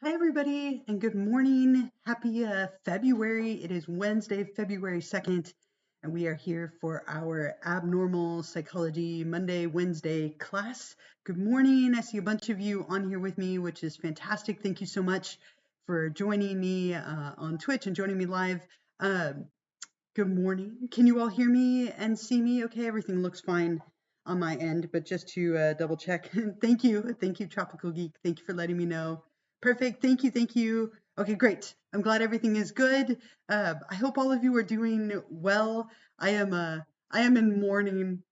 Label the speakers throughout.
Speaker 1: Hi, everybody, and good morning. Happy February. It is Wednesday, February 2nd, and we are here for our Abnormal Psychology Monday, Wednesday class. Good morning. I see a bunch of you on here with me, which is fantastic. Thank you so much for joining me on Twitch and joining me live. Good morning. Can you all hear me and see me? Okay, everything looks fine on my end, but just to double check. Thank you. Thank you, Tropical Geek. Thank you for letting me know. Perfect. Thank you. Thank you. Okay, great. I'm glad everything is good. I hope all of you are doing well. I am in mourning.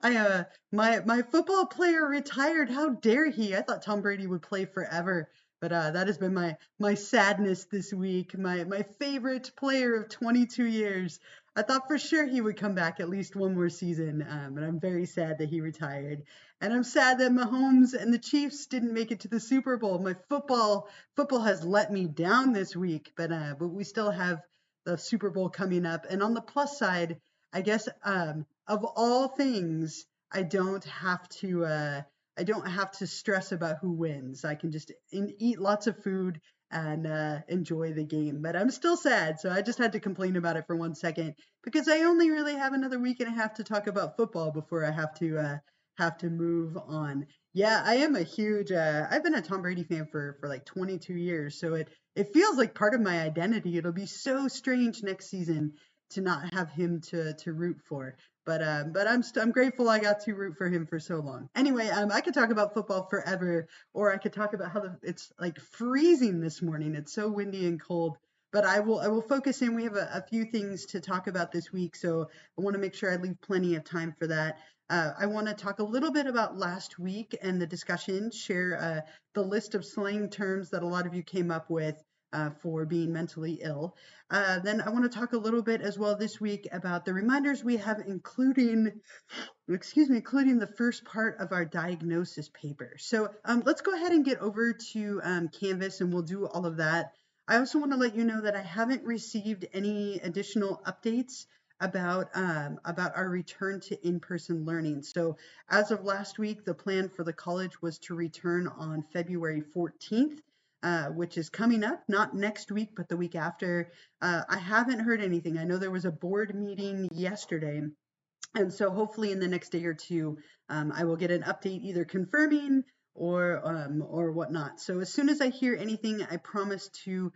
Speaker 1: My football player retired. How dare he? I thought Tom Brady would play forever. But that has been my sadness this week. My favorite player of 22 years. I thought for sure he would come back at least one more season, but I'm very sad that he retired. And I'm sad that Mahomes and the Chiefs didn't make it to the Super Bowl. My football has let me down this week, but we still have the Super Bowl coming up. And on the plus side, I guess of all things, I don't have to stress about who wins. I can just eat lots of food and enjoy the game. But I'm still sad, so I just had to complain about it for 1 second because I only really have another week and a half to talk about football before I have to move on. Yeah, I am a huge. I've been a Tom Brady fan for like 22 years, so it feels like part of my identity. It'll be so strange next season to not have him to root for. But I'm grateful I got to root for him for so long. Anyway, I could talk about football forever, or I could talk about how it's like freezing this morning. It's so windy and cold. But I will focus in. We have a few things to talk about this week, so I want to make sure I leave plenty of time for that. I want to talk a little bit about last week and the discussion, share the list of slang terms that a lot of you came up with for being mentally ill. Then I want to talk a little bit as well this week about the reminders we have, including the first part of our diagnosis paper. So let's go ahead and get over to Canvas and we'll do all of that. I also want to let you know that I haven't received any additional updates about our return to in-person learning. So as of last week, the plan for the college was to return on February 14th. Which is coming up, not next week, but the week after. I haven't heard anything. I know there was a board meeting yesterday, and so hopefully in the next day or two, I will get an update either confirming or whatnot. So as soon as I hear anything, I promise to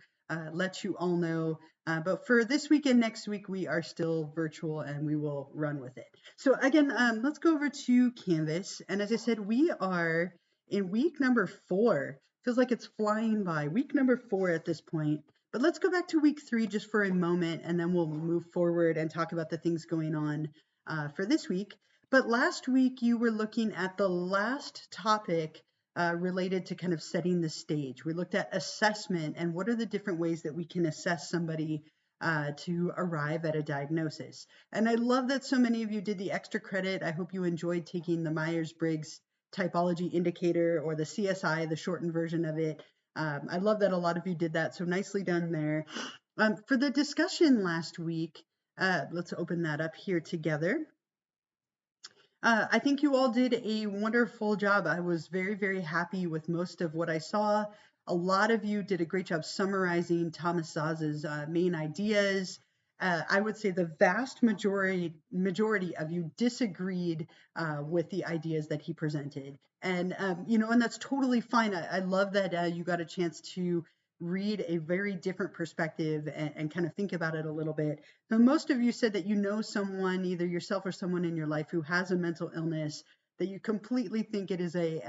Speaker 1: let you all know. But for this week and next week, we are still virtual and we will run with it. So again, let's go over to Canvas. And as I said, we are in week number 4. Feels like it's flying by. Week number 4 at this point. But let's go back to week 3 just for a moment, and then we'll move forward and talk about the things going on for this week. But last week, you were looking at the last topic related to kind of setting the stage. We looked at assessment and what are the different ways that we can assess somebody to arrive at a diagnosis. And I love that so many of you did the extra credit. I hope you enjoyed taking the Myers-Briggs typology indicator or the CSI, the shortened version of it. I love that a lot of you did that, so nicely done there. For the discussion last week, let's open that up here together. I think you all did a wonderful job. I was very, very happy with most of what I saw. A lot of you did a great job summarizing Thomas Zaz's main ideas. I would say the vast majority of you disagreed with the ideas that he presented. And, and that's totally fine. I love that you got a chance to read a very different perspective and kind of think about it a little bit. Now, most of you said that you know someone, either yourself or someone in your life who has a mental illness, that you completely think it is a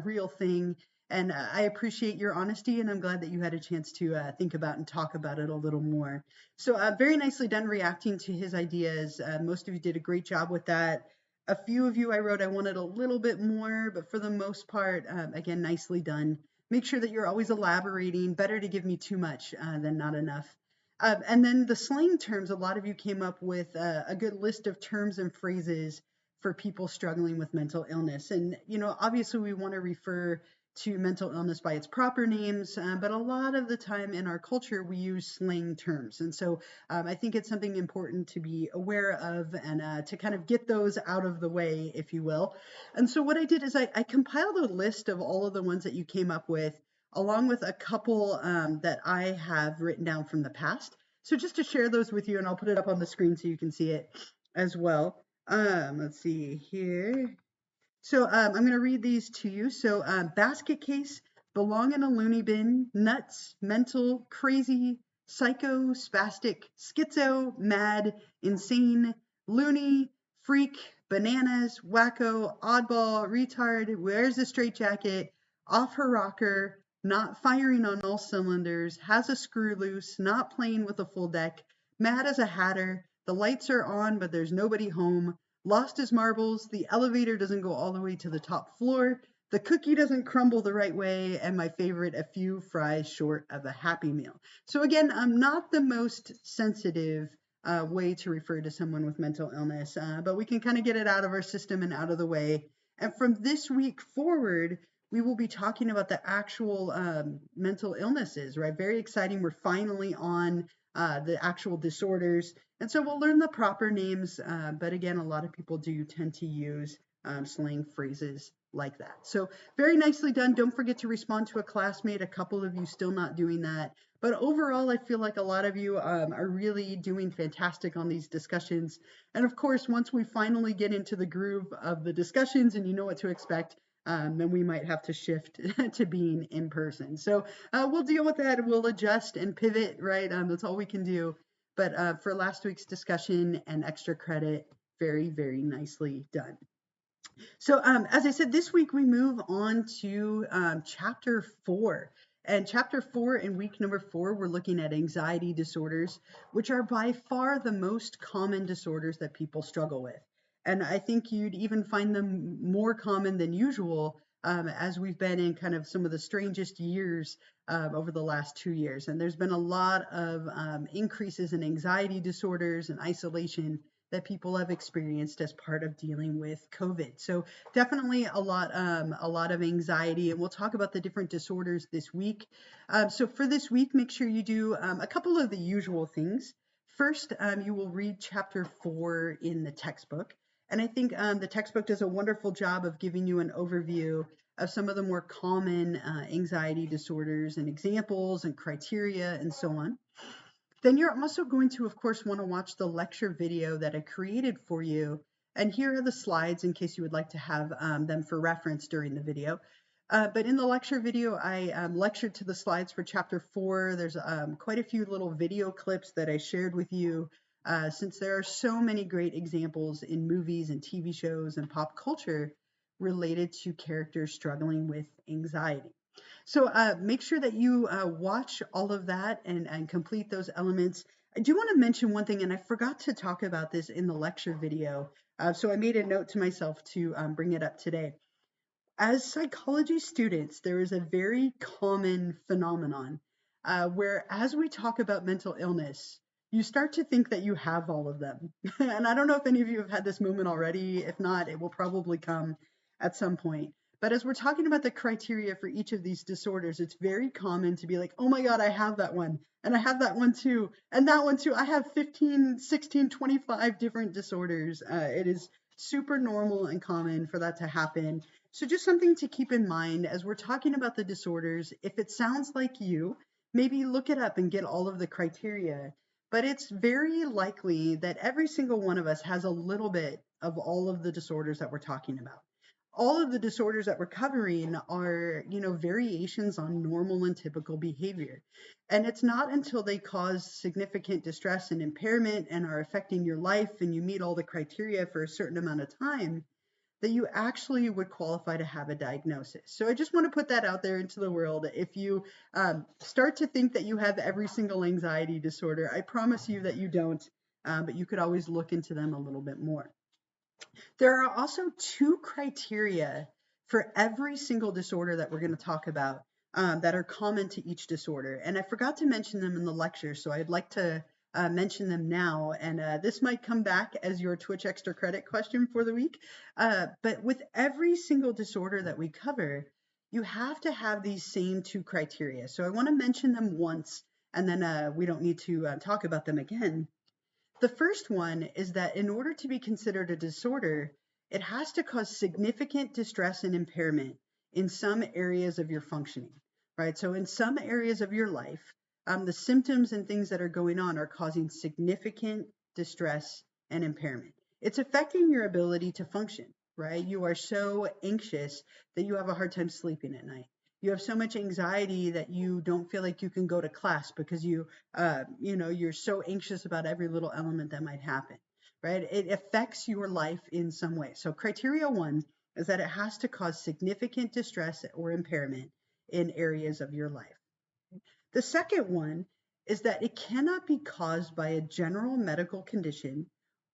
Speaker 1: real thing. And I appreciate your honesty, and I'm glad that you had a chance to think about and talk about it a little more. So very nicely done reacting to his ideas. Most of you did a great job with that. A few of you I wrote I wanted a little bit more, but for the most part, again, nicely done. Make sure that you're always elaborating. Better to give me too much than not enough. And then the slang terms, a lot of you came up with a good list of terms and phrases for people struggling with mental illness. And, obviously we want to refer to mental illness by its proper names, but a lot of the time in our culture we use slang terms. And so I think it's something important to be aware of and to kind of get those out of the way, if you will. And so what I did is I compiled a list of all of the ones that you came up with along with a couple that I have written down from the past. So just to share those with you, and I'll put it up on the screen so you can see it as well. Let's see here. So I'm going to read these to you. So basket case, belong in a loony bin, nuts, mental, crazy, psycho, spastic, schizo, mad, insane, loony, freak, bananas, wacko, oddball, retard, wears a straitjacket, off her rocker, not firing on all cylinders, has a screw loose, not playing with a full deck, mad as a hatter, the lights are on but there's nobody home, lost his marbles, the elevator doesn't go all the way to the top floor, the cookie doesn't crumble the right way, and my favorite, a few fries short of a Happy Meal. So again, I'm not the most sensitive way to refer to someone with mental illness, but we can kind of get it out of our system and out of the way. And from this week forward, we will be talking about the actual mental illnesses, right? Very exciting. We're finally on the actual disorders. And so we'll learn the proper names, but again, a lot of people do tend to use slang phrases like that. So very nicely done. Don't forget to respond to a classmate. A couple of you still not doing that. But overall, I feel like a lot of you are really doing fantastic on these discussions. And of course, once we finally get into the groove of the discussions and you know what to expect, then we might have to shift to being in person. So we'll deal with that. We'll adjust and pivot, right? That's all we can do. But for last week's discussion and extra credit, very, very nicely done. So as I said, this week we move on to chapter 4. And chapter 4 in week number 4, we're looking at anxiety disorders, which are by far the most common disorders that people struggle with. And I think you'd even find them more common than usual as we've been in kind of some of the strangest years over the last 2 years. And there's been a lot of increases in anxiety disorders and isolation that people have experienced as part of dealing with COVID. So definitely a lot of anxiety, and we'll talk about the different disorders this week. So for this week, make sure you do a couple of the usual things. First, you will read chapter 4 in the textbook. And I think the textbook does a wonderful job of giving you an overview of some of the more common anxiety disorders and examples and criteria and so on. Then you're also going to, of course, want to watch the lecture video that I created for you. And here are the slides in case you would like to have them for reference during the video. But in the lecture video, I lectured to the slides for chapter 4. There's quite a few little video clips that I shared with you since there are so many great examples in movies and TV shows and pop culture related to characters struggling with anxiety. So make sure that you watch all of that and complete those elements. I do want to mention one thing, and I forgot to talk about this in the lecture video. So I made a note to myself to bring it up today. As psychology students, there is a very common phenomenon where as we talk about mental illness, you start to think that you have all of them. And I don't know if any of you have had this moment already. If not, it will probably come at some point. But as we're talking about the criteria for each of these disorders, it's very common to be like, oh my God, I have that one. And I have that one too. And that one too. I have 15, 16, 25 different disorders. It is super normal and common for that to happen. So just something to keep in mind as we're talking about the disorders. If it sounds like you, maybe look it up and get all of the criteria. But it's very likely that every single one of us has a little bit of all of the disorders that we're talking about. All of the disorders that we're covering are, variations on normal and typical behavior. And it's not until they cause significant distress and impairment and are affecting your life and you meet all the criteria for a certain amount of time that you actually would qualify to have a diagnosis. So I just want to put that out there into the world. If you start to think that you have every single anxiety disorder, I promise you that you don't, but you could always look into them a little bit more. There are also 2 criteria for every single disorder that we're going to talk about that are common to each disorder. And I forgot to mention them in the lecture, so I'd like to mention them now. And this might come back as your Twitch extra credit question for the week. But with every single disorder that we cover, you have to have these same 2 criteria. So I want to mention them once, and then we don't need to talk about them again. The first one is that in order to be considered a disorder, it has to cause significant distress and impairment in some areas of your functioning. right? So in some areas of your life, the symptoms and things that are going on are causing significant distress and impairment. It's affecting your ability to function, right? You are so anxious that you have a hard time sleeping at night. You have so much anxiety that you don't feel like you can go to class because you're so anxious about every little element that might happen, right? It affects your life in some way. So criteria one is that it has to cause significant distress or impairment in areas of your life. The second one is that it cannot be caused by a general medical condition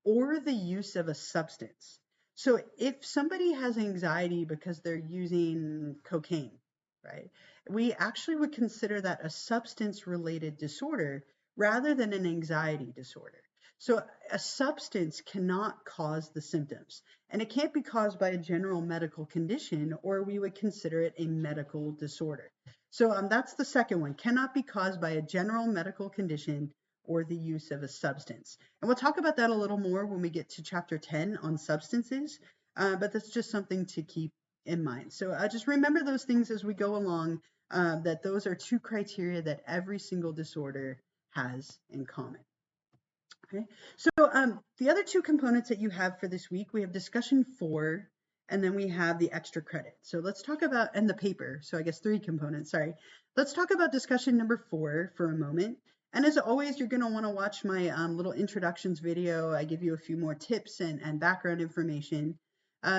Speaker 1: or the use of a substance. So if somebody has anxiety because they're using cocaine, right, we actually would consider that a substance related disorder rather than an anxiety disorder. So a substance cannot cause the symptoms, and it can't be caused by a general medical condition, or we would consider it a medical disorder. So that's the second one, cannot be caused by a general medical condition or the use of a substance. And we'll talk about that a little more when we get to chapter 10 on substances, but that's just something to keep in mind. So just remember those things as we go along, that those are two criteria that every single disorder has in common. Okay, so the other two components that you have for this week, we have discussion 4, and then we have the extra credit. So let's talk about, and the paper, so I guess 3 components, sorry. Let's talk about discussion number 4 for a moment. And as always, you're gonna wanna watch my little introductions video. I give you a few more tips and background information.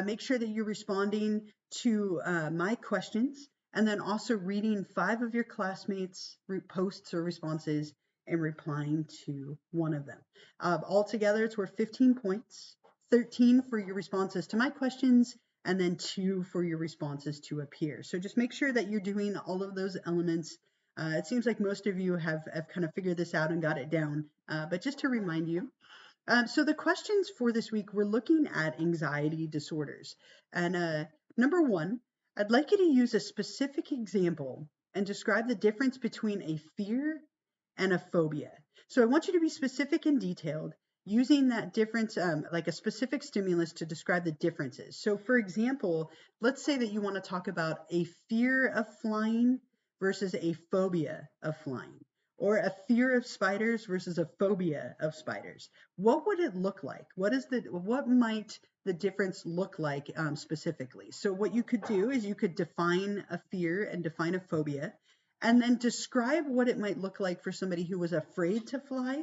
Speaker 1: Make sure that you're responding to my questions, and then also reading 5 of your classmates' posts or responses and replying to one of them. Altogether, it's worth 15 points, 13 for your responses to my questions, and then 2 for your responses to a peer. So just make sure that you're doing all of those elements. It seems like most of you have kind of figured this out and got it down, but just to remind you. So the questions for this week, we're looking at anxiety disorders. And number 1, I'd like you to use a specific example and describe the difference between a fear and a phobia. So I want you to be specific and detailed, using that difference, like a specific stimulus to describe the differences. So for example, let's say that you want to talk about a fear of flying versus a phobia of flying, or a fear of spiders versus a phobia of spiders. What would it look like? What might the difference look like specifically? So what you could do is you could define a fear and define a phobia, and then describe what it might look like for somebody who was afraid to fly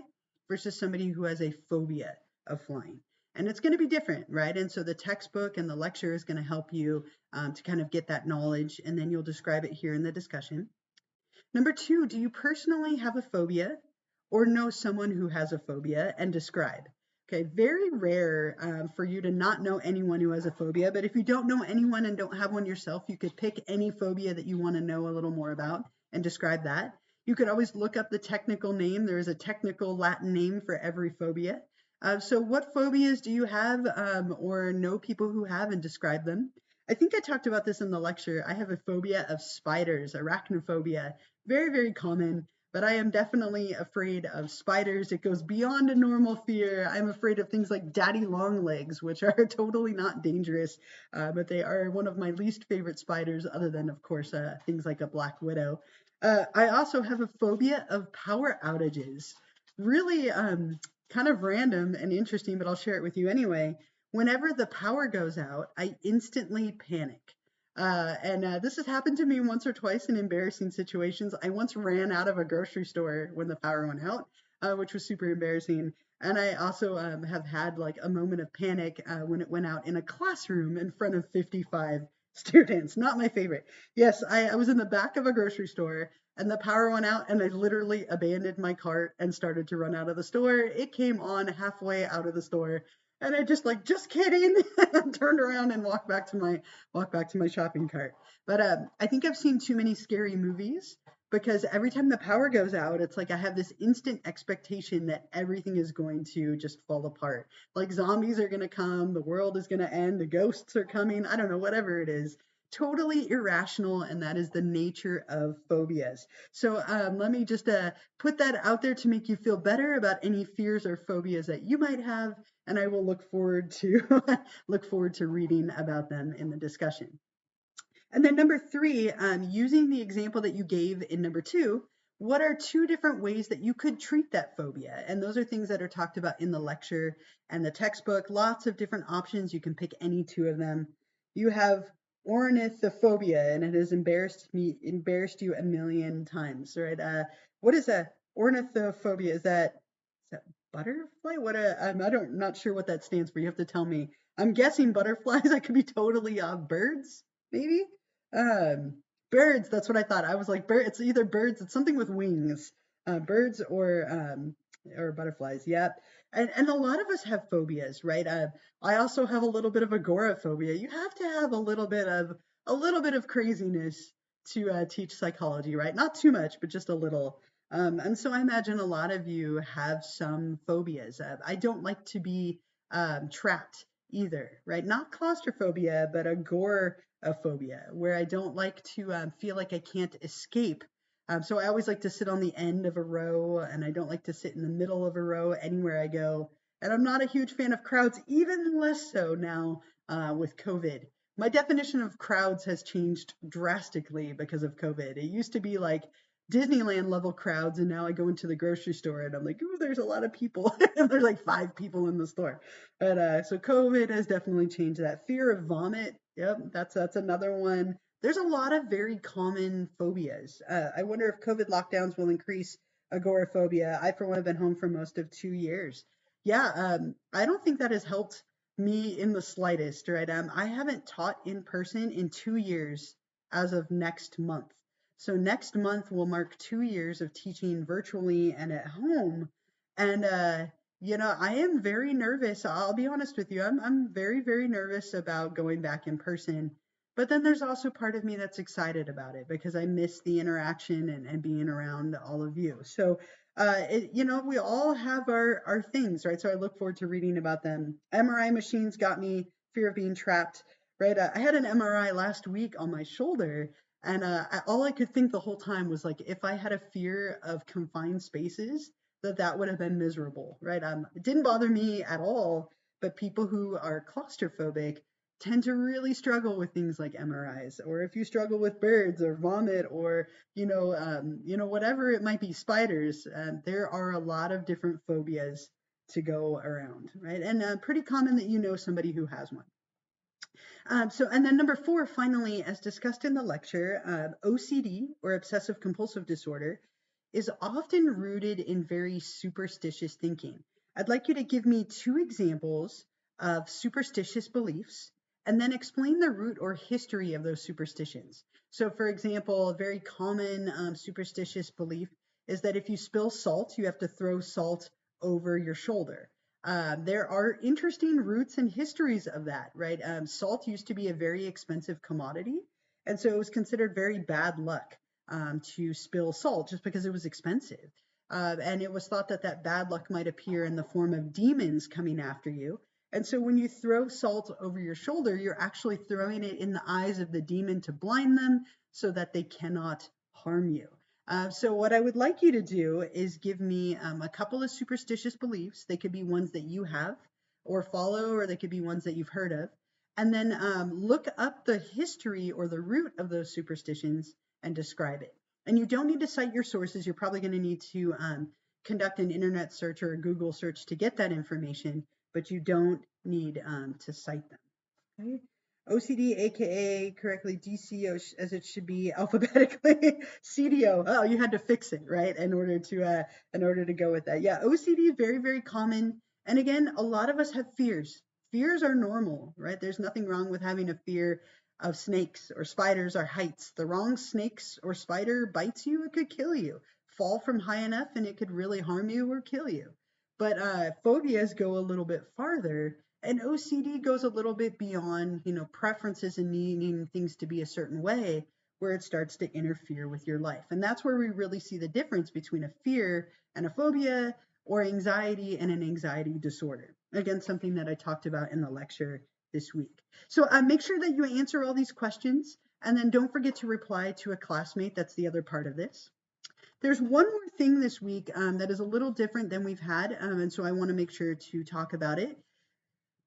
Speaker 1: versus somebody who has a phobia of flying. And it's going to be different, right? And so the textbook and the lecture is going to help you to kind of get that knowledge, and then you'll describe it here in the discussion. Number 2, do you personally have a phobia or know someone who has a phobia, and describe? Okay, very rare for you to not know anyone who has a phobia, but if you don't know anyone and don't have one yourself, you could pick any phobia that you want to know a little more about and describe that. You could always look up the technical name. There is a technical Latin name for every phobia. So what phobias do you have or know people who have, and describe them? I think I talked about this in the lecture. I have a phobia of spiders, arachnophobia, very, very common, but I am definitely afraid of spiders. It goes beyond a normal fear. I'm afraid of things like daddy long legs, which are totally not dangerous, but they are one of my least favorite spiders, other than, of course, things like a black widow. I also have a phobia of power outages. Really kind of random and interesting, but I'll share it with you anyway. Whenever the power goes out, I instantly panic. And this has happened to me once or twice in embarrassing situations. I once ran out of a grocery store when the power went out, which was super embarrassing. And I also have had like a moment of panic when it went out in a classroom in front of 55 students. Not my favorite. Yes, I was in the back of a grocery store and the power went out, and I literally abandoned my cart and started to run out of the store. It came on halfway out of the store, and I just kidding, turned around and walked back to my shopping cart. But I think I've seen too many scary movies, because every time the power goes out, it's like I have this instant expectation that everything is going to just fall apart. Like zombies are going to come, the world is going to end, the ghosts are coming, I don't know, whatever it is. Totally irrational, and that is the nature of phobias. So let me just put that out there to make you feel better about any fears or phobias that you might have, and I will look forward to reading about them in the discussion. And then number three, using the example that you gave in number two, what are two different ways that you could treat that phobia? And those are things that are talked about in the lecture and the textbook. Lots of different options. You can pick any two of them. You have ornithophobia, and it has embarrassed you a million times, right? What is that? Ornithophobia, is that butterfly? Not sure what that stands for. You have to tell me. I'm guessing butterflies. I could be totally birds, maybe. Um, Birds. That's what I thought. I was like, bird. It's either birds. It's something with wings. Birds or butterflies. Yep. And a lot of us have phobias, right? I also have a little bit of agoraphobia. You have to have a little bit of craziness to teach psychology, right? Not too much, but just a little. And so I imagine a lot of you have some phobias. I don't like to be trapped either, right? Not claustrophobia, but agoraphobia, where I don't like to feel like I can't escape. So I always like to sit on the end of a row, and I don't like to sit in the middle of a row anywhere I go. And I'm not a huge fan of crowds, even less so now with COVID. My definition of crowds has changed drastically because of COVID. It used to be like Disneyland level crowds, and now I go into the grocery store and I'm like, ooh, there's a lot of people. And there's like 5 people in the store. But so COVID has definitely changed that. Fear of vomit, yep, that's another one. There's a lot of very common phobias. I wonder if COVID lockdowns will increase agoraphobia. I, for one, have been home for most of 2 years. Yeah, I don't think that has helped me in the slightest, right? I haven't taught in person in 2 years as of next month. So next month will mark 2 years of teaching virtually and at home. And I am very nervous. I'll be honest with you. I'm very, very nervous about going back in person. But then there's also part of me that's excited about it because I miss the interaction and being around all of you. So we all have our things, right? So I look forward to reading about them. MRI machines got me, fear of being trapped, right? I had an MRI last week on my shoulder, and all I could think the whole time was like, if I had a fear of confined spaces, that would have been miserable, right? It didn't bother me at all, but people who are claustrophobic tend to really struggle with things like MRIs, or if you struggle with birds or vomit or whatever it might be, spiders. There are a lot of different phobias to go around, right? And pretty common that you know somebody who has one. And then number four, finally, as discussed in the lecture, OCD or obsessive compulsive disorder is often rooted in very superstitious thinking. I'd like you to give me two examples of superstitious beliefs and then explain the root or history of those superstitions. So, for example, a very common superstitious belief is that if you spill salt, you have to throw salt over your shoulder. There are interesting roots and histories of that, right? Salt used to be a very expensive commodity, and so it was considered very bad luck to spill salt just because it was expensive. And it was thought that that bad luck might appear in the form of demons coming after you. And so when you throw salt over your shoulder, you're actually throwing it in the eyes of the demon to blind them so that they cannot harm you. So what I would like you to do is give me a couple of superstitious beliefs. They could be ones that you have or follow, or they could be ones that you've heard of. And then look up the history or the root of those superstitions and describe it. And you don't need to cite your sources. You're probably going to need to conduct an internet search or a Google search to get that information, but you don't need to cite them. Okay? OCD, aka correctly DCO, as it should be alphabetically. CDO. Oh, you had to fix it, right? In order to go with that. Yeah, OCD is very, very common. And again, a lot of us have fears. Fears are normal, right? There's nothing wrong with having a fear of snakes or spiders or heights. The wrong snakes or spider bites you, it could kill you. Fall from high enough and it could really harm you or kill you. But phobias go a little bit farther, and OCD goes a little bit beyond, preferences and needing things to be a certain way, where it starts to interfere with your life. And that's where we really see the difference between a fear and a phobia, or anxiety and an anxiety disorder. Again, something that I talked about in the lecture this week. So make sure that you answer all these questions, and then don't forget to reply to a classmate. That's the other part of this. There's one more thing this week that is a little different than we've had, and so I want to make sure to talk about it.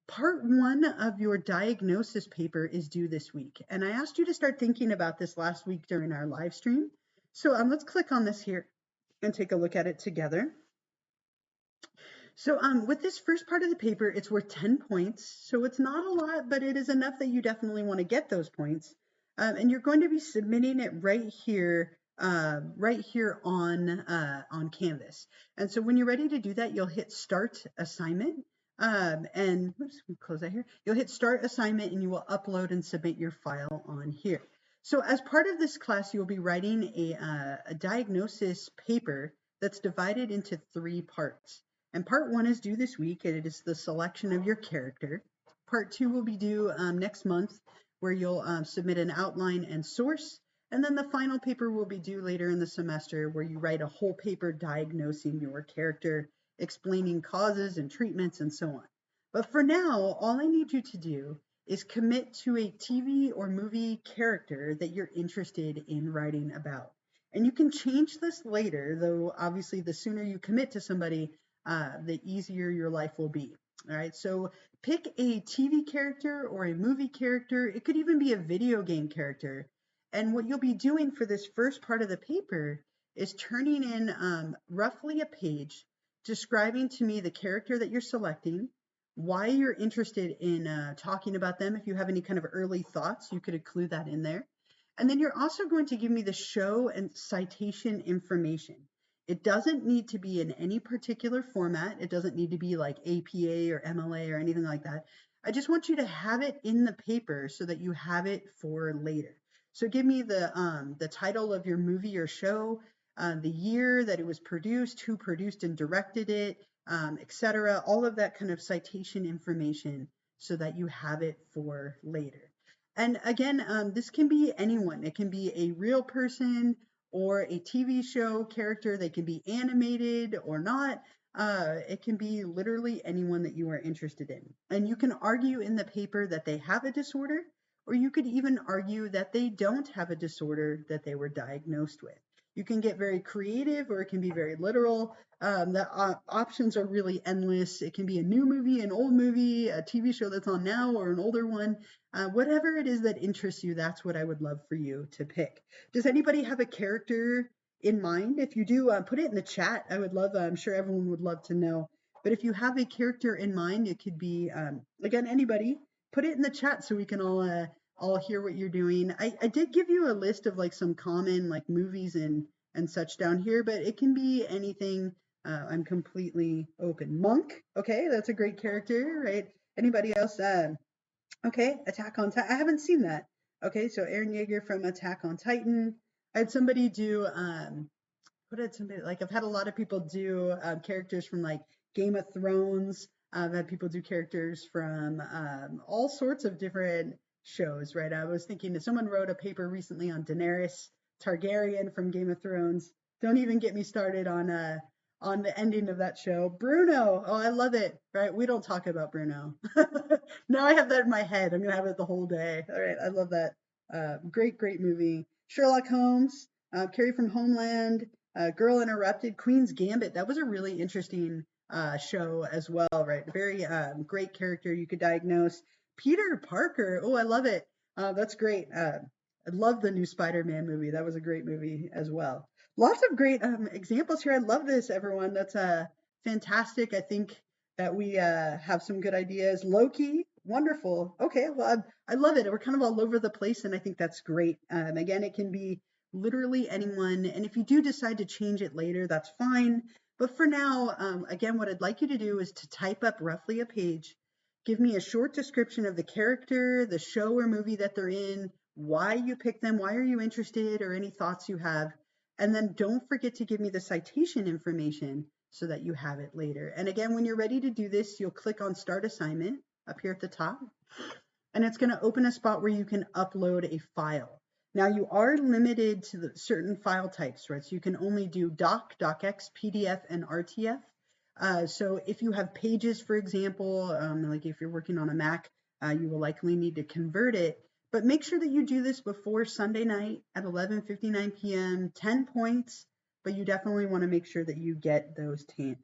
Speaker 1: Part one of your diagnosis paper is due this week, and I asked you to start thinking about this last week during our live stream. So let's click on this here and take a look at it together. So with this first part of the paper, it's worth 10 points. So it's not a lot, but it is enough that you definitely want to get those points. And you're going to be submitting it right here on Canvas. And so when you're ready to do that, you'll hit Start Assignment. And oops, close that here. You'll hit Start Assignment and you will upload and submit your file on here. So as part of this class, you'll be writing a diagnosis paper that's divided into 3 parts. And part one is due this week, and it is the selection of your character. Part two will be due next month, where you'll submit an outline and source. And then the final paper will be due later in the semester, where you write a whole paper diagnosing your character, explaining causes and treatments and so on. But for now, all I need you to do is commit to a TV or movie character that you're interested in writing about. And you can change this later, though obviously the sooner you commit to somebody, the easier your life will be. All right, so pick a TV character or a movie character. It could even be a video game character. And what you'll be doing for this first part of the paper is turning in roughly a page describing to me the character that you're selecting, why you're interested in talking about them. If you have any kind of early thoughts, you could include that in there. And then you're also going to give me the show and citation information. It doesn't need to be in any particular format. It doesn't need to be like APA or MLA or anything like that. I just want you to have it in the paper so that you have it for later. So give me the title of your movie or show, the year that it was produced, who produced and directed it, etc. All of that kind of citation information so that you have it for later. And again, this can be anyone. It can be a real person or a TV show character. They can be animated or not. It can be literally anyone that you are interested in. And you can argue in the paper that they have a disorder, or you could even argue that they don't have a disorder that they were diagnosed with. You can get very creative, or it can be very literal. The options are really endless. It can be a new movie, an old movie, a TV show that's on now, or an older one. Whatever it is that interests you, that's what I would love for you to pick. Does anybody have a character in mind? If you do, put it in the chat. I would love, I'm sure everyone would love to know. But if you have a character in mind, it could be, again, anybody, put it in the chat so we can all hear what you're doing. I did give you a list of like some common like movies and such down here, but it can be anything. I'm completely open. Monk, okay, that's a great character, right? Anybody else? Okay, Attack on Titan. I haven't seen that. Okay, so Aaron Yeager from Attack on Titan. I had somebody do what did somebody like? I've had a lot of people do characters from like Game of Thrones. I've had people do characters from all sorts of different shows, right? I was thinking that someone wrote a paper recently on Daenerys Targaryen from Game of Thrones. Don't even get me started on the ending of that show. Bruno, oh, I love it, right? We don't talk about Bruno. Now I have that in my head. I'm gonna have it the whole day. All right, I love that. Great, great movie. Sherlock Holmes, Carrie from Homeland, Girl Interrupted, Queen's Gambit. That was a really interesting show as well, right? Very great character you could diagnose. Peter Parker, oh, I love it. That's great. I love the new Spider-Man movie. That was a great movie as well. Lots of great examples here. I love this, everyone. That's fantastic. I think that we have some good ideas. Loki, wonderful. Okay, well, I love it. We're kind of all over the place, and I think that's great. Again, it can be literally anyone. And if you do decide to change it later, that's fine. But for now, again, what I'd like you to do is to type up roughly a page. Give me a short description of the character, the show or movie that they're in, why you picked them, why are you interested, or any thoughts you have. And then don't forget to give me the citation information so that you have it later. And again, when you're ready to do this, you'll click on Start Assignment up here at the top, and it's going to open a spot where you can upload a file. Now, you are limited to the certain file types, right? So you can only do doc, docx, PDF, and RTF. So if you have pages, for example, like if you're working on a Mac, you will likely need to convert it. But make sure that you do this before Sunday night at 11:59 p.m., 10 points, but you definitely want to make sure that you get those 10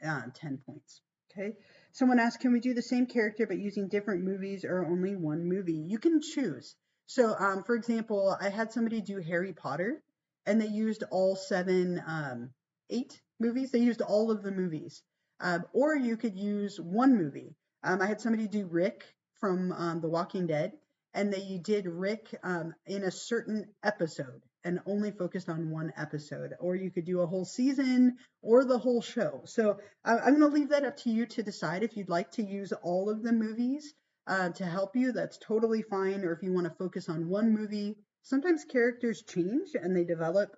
Speaker 1: points, okay? Someone asked, can we do the same character but using different movies or only one movie? You can choose. So, for example, I had somebody do Harry Potter, and they used all eight movies. They used all of the movies. Or you could use one movie. I had somebody do Rick from The Walking Dead, and they did Rick in a certain episode and only focused on one episode. Or you could do a whole season or the whole show. So I'm going to leave that up to you to decide if you'd like to use all of the movies to help you. That's totally fine. Or if you want to focus on one movie. Sometimes characters change and they develop,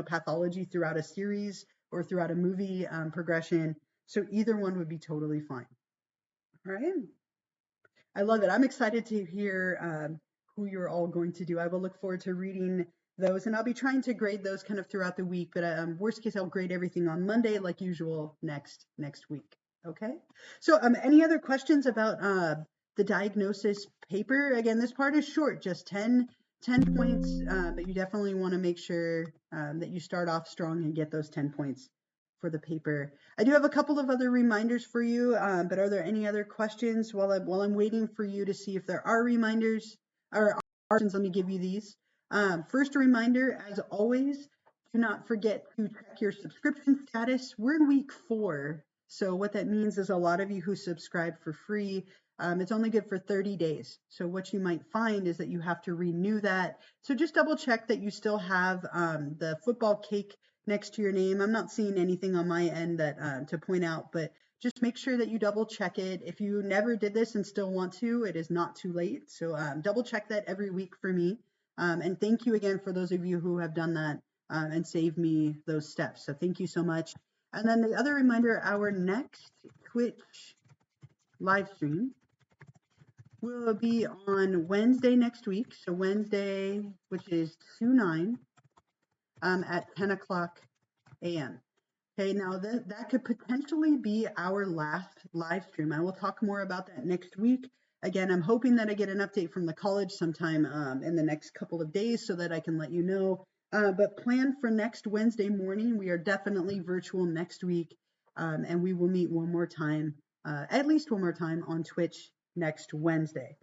Speaker 1: pathology throughout a series or throughout a movie progression. So either one would be totally fine. All right. I love it. I'm excited to hear who you're all going to do. I will look forward to reading those, and I'll be trying to grade those kind of throughout the week. But worst case, I'll grade everything on Monday, like usual, next week. Okay. So, any other questions about the diagnosis paper? Again, this part is short, just 10 points, but you definitely want to make sure that you start off strong and get those 10 points for the paper. I do have a couple of other reminders for you, but are there any other questions while I'm waiting for you to see if there are reminders or questions? Let me give you these. First reminder, as always, do not forget to check your subscription status. We're in week 4, so what that means is a lot of you who subscribe for free, it's only good for 30 days. So what you might find is that you have to renew that. So just double check that you still have the football cake next to your name. I'm not seeing anything on my end that to point out, but just make sure that you double check it. If you never did this and still want to, it is not too late. So double check that every week for me. And thank you again for those of you who have done that and saved me those steps. So thank you so much. And then the other reminder, our next Twitch live stream will be on Wednesday next week. So Wednesday, which is 2/9, at 10 o'clock a.m. Okay, now that could potentially be our last live stream. I will talk more about that next week. Again, I'm hoping that I get an update from the college sometime in the next couple of days so that I can let you know. But plan for next Wednesday morning. We are definitely virtual next week, and we will meet one more time, at least one more time on Twitch next Wednesday.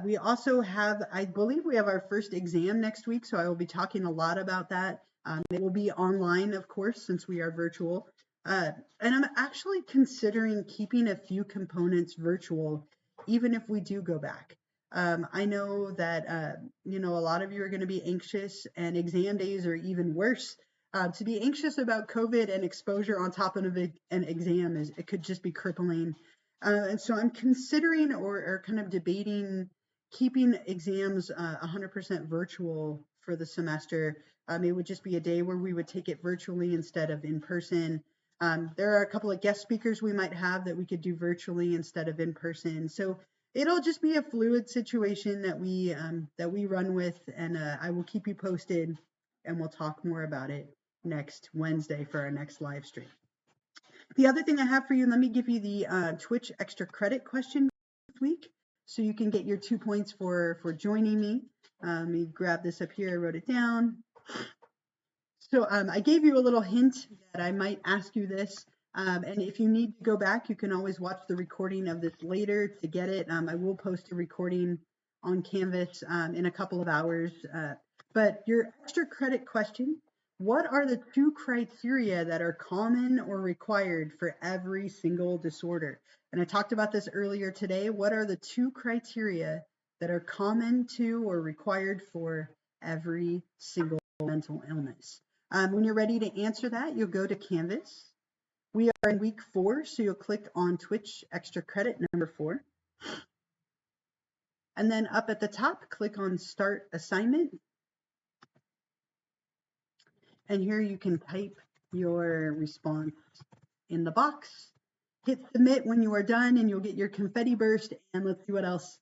Speaker 1: We also have, I believe we have our first exam next week, so I will be talking a lot about that. It will be online, of course, since we are virtual. And I'm actually considering keeping a few components virtual, even if we do go back. I know that, a lot of you are going to be anxious, and exam days are even worse. To be anxious about COVID and exposure on top of an exam, it could just be crippling. And so I'm considering or kind of debating keeping exams 100% virtual for the semester. It would just be a day where we would take it virtually instead of in person. There are a couple of guest speakers we might have that we could do virtually instead of in person. So it'll just be a fluid situation that we run with, and I will keep you posted, and we'll talk more about it next Wednesday for our next live stream. The other thing I have for you, let me give you the Twitch extra credit question this week, so you can get your 2 points for joining me. Let me grab this up here. I wrote it down. So I gave you a little hint that I might ask you this. And if you need to go back, you can always watch the recording of this later to get it. I will post a recording on Canvas in a couple of hours. But your extra credit question, what are the 2 criteria that are common or required for every single disorder? And I talked about this earlier today. What are the 2 criteria that are common to or required for every single mental illness? When you're ready to answer that, you'll go to Canvas. We are in week 4, so you'll click on Twitch extra credit number 4. And then up at the top, click on Start Assignment. And here you can type your response in the box. Hit submit when you are done, and you'll get your confetti burst. And let's see what else.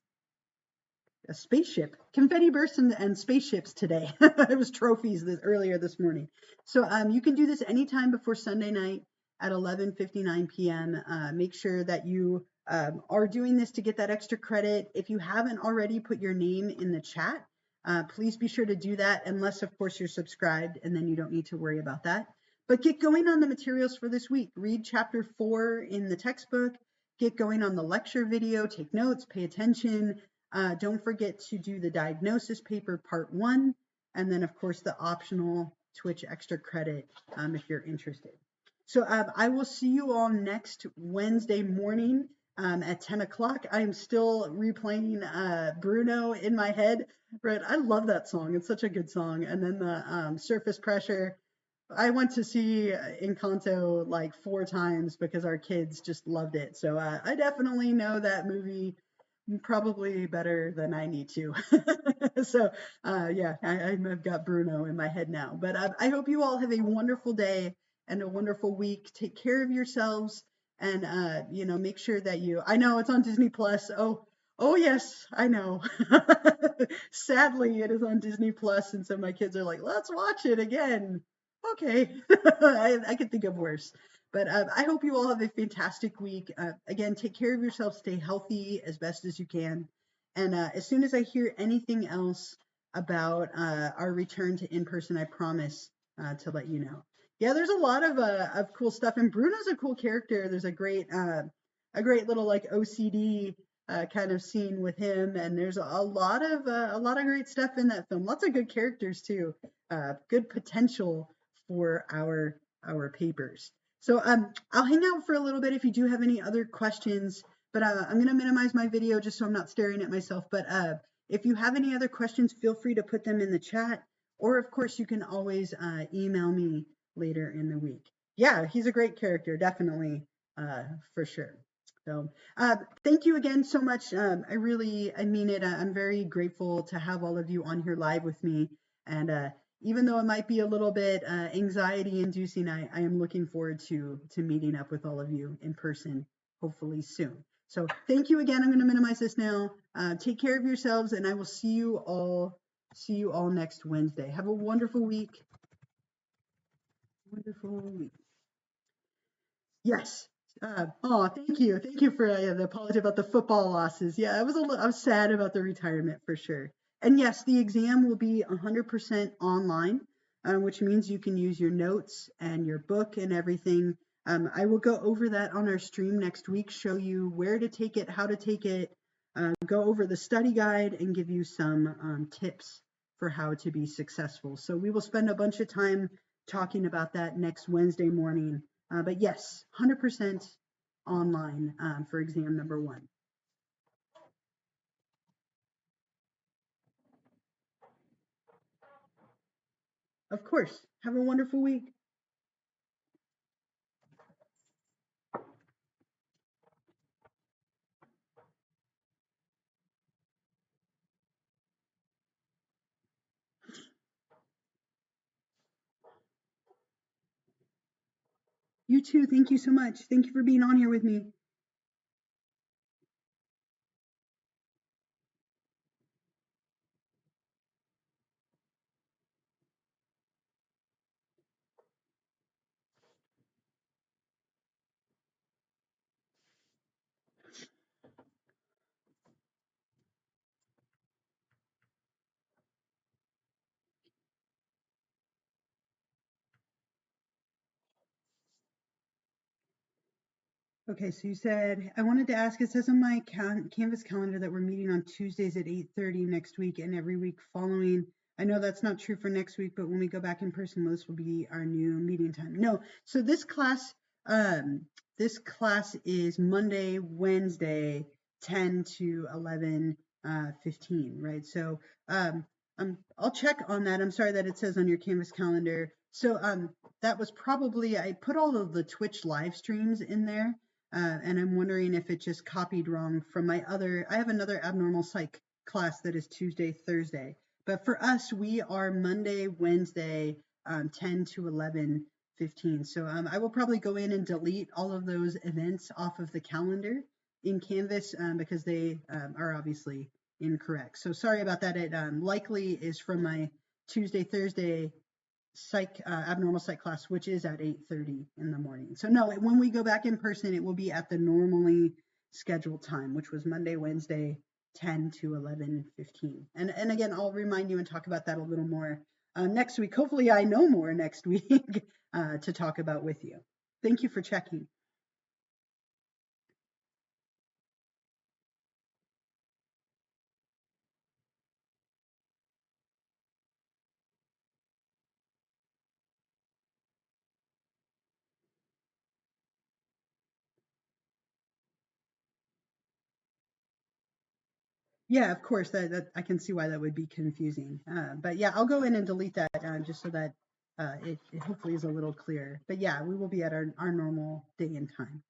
Speaker 1: A spaceship. Confetti bursts and spaceships today. It was trophies earlier this morning. So you can do this anytime before Sunday night at 11:59 p.m. Make sure that you are doing this to get that extra credit. If you haven't already put your name in the chat, please be sure to do that, unless, of course, you're subscribed, and then you don't need to worry about that. But get going on the materials for this week. Read chapter 4 in the textbook. get going on the lecture video, take notes, pay attention. Don't forget to do the diagnosis paper part 1, and then of course the optional Twitch extra credit if you're interested. So I will see you all next Wednesday morning at 10 o'clock. I am still replaying Bruno in my head. Right, I love that song. It's such a good song. And then the Surface Pressure. I went to see Encanto like 4 times because our kids just loved it. So I definitely know that movie probably better than I need to. So yeah, I've got Bruno in my head now. But I hope you all have a wonderful day and a wonderful week. Take care of yourselves and make sure that I know it's on Disney Plus. Oh yes, I know. Sadly, it is on Disney Plus, and so my kids are like, let's watch it again. Okay, I could think of worse. But I hope you all have a fantastic week. Again, take care of yourself, stay healthy as best as you can. And as soon as I hear anything else about our return to in-person, I promise to let you know. Yeah, there's a lot of cool stuff, and Bruno's a cool character. There's a great little like OCD kind of scene with him, and there's a lot of great stuff in that film. Lots of good characters too. Good potential for our papers. So I'll hang out for a little bit if you do have any other questions, but I'm going to minimize my video just so I'm not staring at myself. But if you have any other questions, feel free to put them in the chat, or of course you can always email me later in the week. Yeah, he's a great character, definitely, for sure. So thank you again so much. I mean it. I'm very grateful to have all of you on here live with me. And even though it might be a little bit anxiety inducing, I am looking forward to meeting up with all of you in person, hopefully soon. So thank you again. I'm going to minimize this now. Take care of yourselves, and I will see you all next Wednesday. Have a wonderful week. Wonderful week. Yes. Thank you. Thank you for the apology about the football losses. Yeah, I was sad about the retirement for sure. And yes, the exam will be 100% online, which means you can use your notes and your book and everything. I will go over that on our stream next week, show you where to take it, how to take it, go over the study guide, and give you some tips for how to be successful. So we will spend a bunch of time talking about that next Wednesday morning. But yes, 100% online for exam number 1. Of course. Have a wonderful week. You too. Thank you so much. Thank you for being on here with me. Okay, so you said, I wanted to ask, it says on my Canvas calendar that we're meeting on Tuesdays at 8:30 next week and every week following. I know that's not true for next week, but when we go back in person, this will be our new meeting time. No, so this class is Monday, Wednesday, 10 to 11:15, right? So I'll check on that. I'm sorry that it says on your Canvas calendar. So that was probably, I put all of the Twitch live streams in there. And I'm wondering if it just copied wrong from I have another abnormal psych class that is Tuesday, Thursday. But for us, we are Monday, Wednesday, 10 to 11:15. So I will probably go in and delete all of those events off of the calendar in Canvas because they are obviously incorrect. So sorry about that. It likely is from my Tuesday, Thursday psych abnormal psych class, which is at 8:30 in the morning. So no, when we go back in person, it will be at the normally scheduled time, which was Monday, Wednesday, 10 to 11:15. And again, I'll remind you and talk about that a little more next week. Hopefully I know more next week to talk about with you. Thank you for checking. Yeah, of course. That I can see why that would be confusing. But yeah, I'll go in and delete that just so that it hopefully is a little clearer. But yeah, we will be at our normal day and time.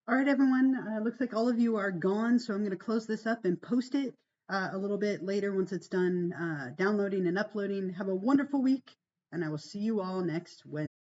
Speaker 1: All right, everyone. Looks like all of you are gone, so I'm going to close this up and post it a little bit later once it's done downloading and uploading. Have a wonderful week, and I will see you all next Wednesday.